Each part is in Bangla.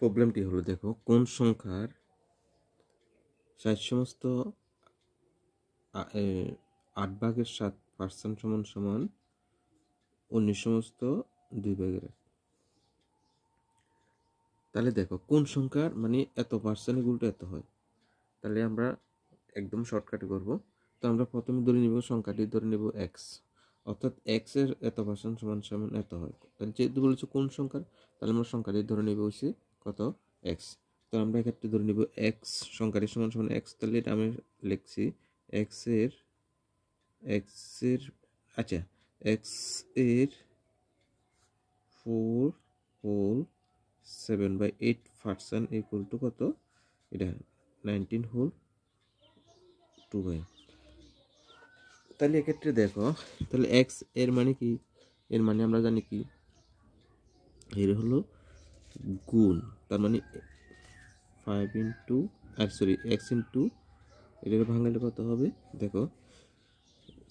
প্রবলেমটি হলো, দেখো কোন সংখ্যার 60 সমস্ত 8/7% সমান সমান 19 সমস্ত 2/1। তাহলে দেখো কোন সংখ্যার মানে এত পার্সেন্ট ইকুয়াল টু এত হয়। তাহলে আমরা একদম শর্টকাটে করব। তো আমরা প্রথমে ধরে নিব সংখ্যাটি ধরে নেব এক্স, অর্থাৎ এক্স এর এত পার্সেন্ট সমান সমান এত হয়। তাহলে যেহেতু বলেছে কোন সংখ্যার, তাহলে আমরা সংখ্যাটি ধরে নেব হচ্ছে কত, এক্স। তো আমরা এক্ষেত্রে ধরে নিব এক্স সংখ্যাটি সমান সমান এক্স। তাহলে এটা আমি লিখছি এক্স এর আচ্ছা এক্স এর 4 হোল 7/8% ইকুয়াল টু কত, এটা 19 হোল 2/। তাহলে এক্ষেত্রে দেখো, তাহলে এক্স এর মানে কি, এর মানে আমরা জানি কি, এর হলো গুণ। তার মানে 5 ইন্টু এক্স ইন্টু এটাকে ভাঙালে কত হবে, দেখো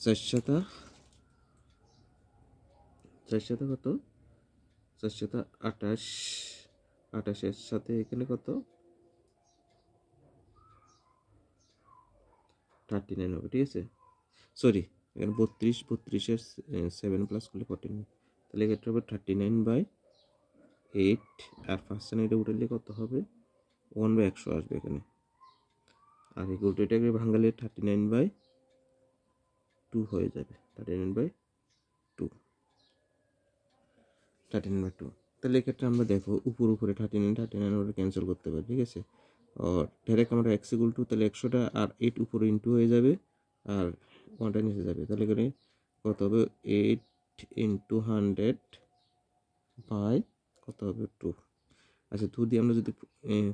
4 কত, 428, 28-এর সাথে এখানে কত 39 হবে, ঠিক আছে। সরি, এখানে 32-32-এর 7 প্লাস করলে 49, তাহলে এক্ষেত্রে হবে 39/8। আর পার্সেন্ট এটা উঠালে কত হবে, 1/100 আসবে এখানে। আর এটাকে ভাঙালে 39/2 হয়ে যাবে, 39/2। তাহলে এক্ষেত্রে আমরা দেখো উপরে 39 ওটা ক্যান্সেল করতে পারি, ঠিক আছে। আর ডাইরেক্ট আমরা এক্স ইকুয়াল টু, তাহলে 100টা আর 8 উপরে ইন্টু হয়ে যাবে, আর 1টা নিচে যাবে। তাহলে এখানে কত হবে, 8 ইন্টু 100 বাই কত হবে 2। আচ্ছা 2 দিয়ে আমরা যদি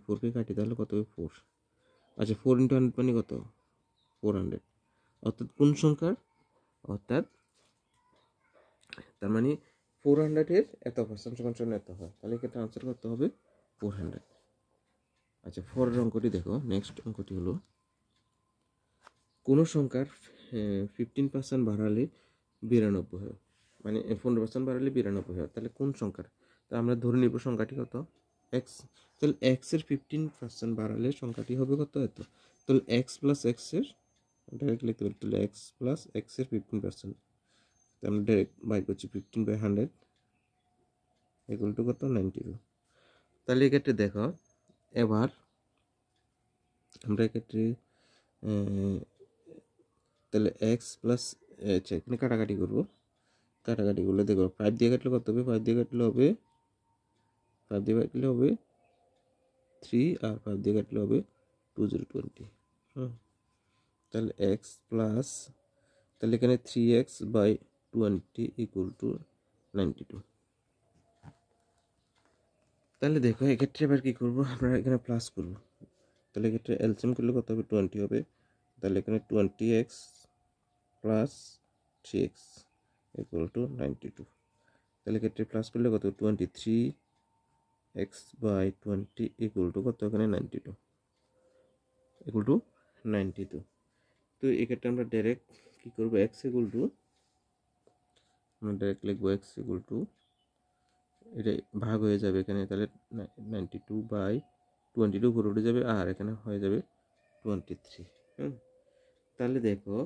4কে কাটি তাহলে কত হবে 4। আচ্ছা 4 ইন্টু 100 মানে কত, 400। অর্থাৎ কোন সংখ্যার, অর্থাৎ তার মানে 400-এর এত পার্সেন্ট সমান সমান এত হয়। তাহলে এক্ষেত্রে আনসার করতে হবে 400। আচ্ছা 4 অঙ্কটি দেখো, নেক্সট অঙ্কটি হলো কোন সংখ্যার 15% বাড়ালে 92 হয়, মানে 15% বাড়ালে 92 হয়। তাহলে কোন সংখ্যার, তা আমরা ধরে নিব সংখ্যাটি কত, এক্স। তাহলে এক্স এর 15% বাড়ালে সংখ্যাটি হবে কত, এত। তাহলে এক্স প্লাস এক্স এর ডাইরেক্ট লিখতে পারি, তাহলে এক্স প্লাস এক্স এর 15%, আমরা ডাইরেক্ট বাই করছি 15/100 ইকুয়াল টু কত, 92। তাহলে এক্ষেত্রে দেখো, এবার আমরা এক্ষেত্রে তাহলে এক্স প্লাস, আচ্ছা এখানে কাটাকাটি করবো, কাটাকাটি করলে দেখো 5 দিয়ে কাটলে কত হবে, 5 দিয়ে কাটলে হবে 3, আর 5 দিয়ে কাটলে হবে 2020। তাহলে এক্স প্লাস, তাহলে এখানে 3x/20 ইকুয়াল টু 92। তাহলে দেখো এক্ষেত্রে এবার কি করবো, আমরা এখানে প্লাস করবো। তাহলে এক্ষেত্রে এলসিএম করলে কত হবে, 20 হবে। তাহলে এখানে 20x plus 3x equal to 92। তাহলে এক্ষেত্রে প্লাস করলে কত, 23x/20 ইকুয়াল টু কত, এখানে 92 ইকুয়াল টু 92। তো এক্ষেত্রে আমরা ডাইরেক্ট কি করবো, x ইকুয়াল টু, আমরা ডাইরেক্ট লিখবো x ইকুয়াল টু, এটা ভাগ হয়ে যাবে এখানে, তাহলে 92/22 উপরে উঠে যাবে, আর এখানে হয়ে যাবে 23। তাহলে দেখো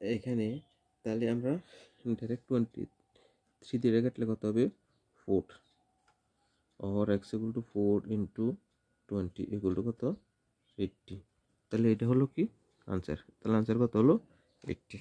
এখানে, তাহলে আমরা ডাইরেক্ট 23 দিয়ে কাটলে কত হবে, 4, और x equal to 4 into 20 equal to কত, 80। তাহলে এটা হলো কি আনসার, তাহলে আনসার কত হলো 80।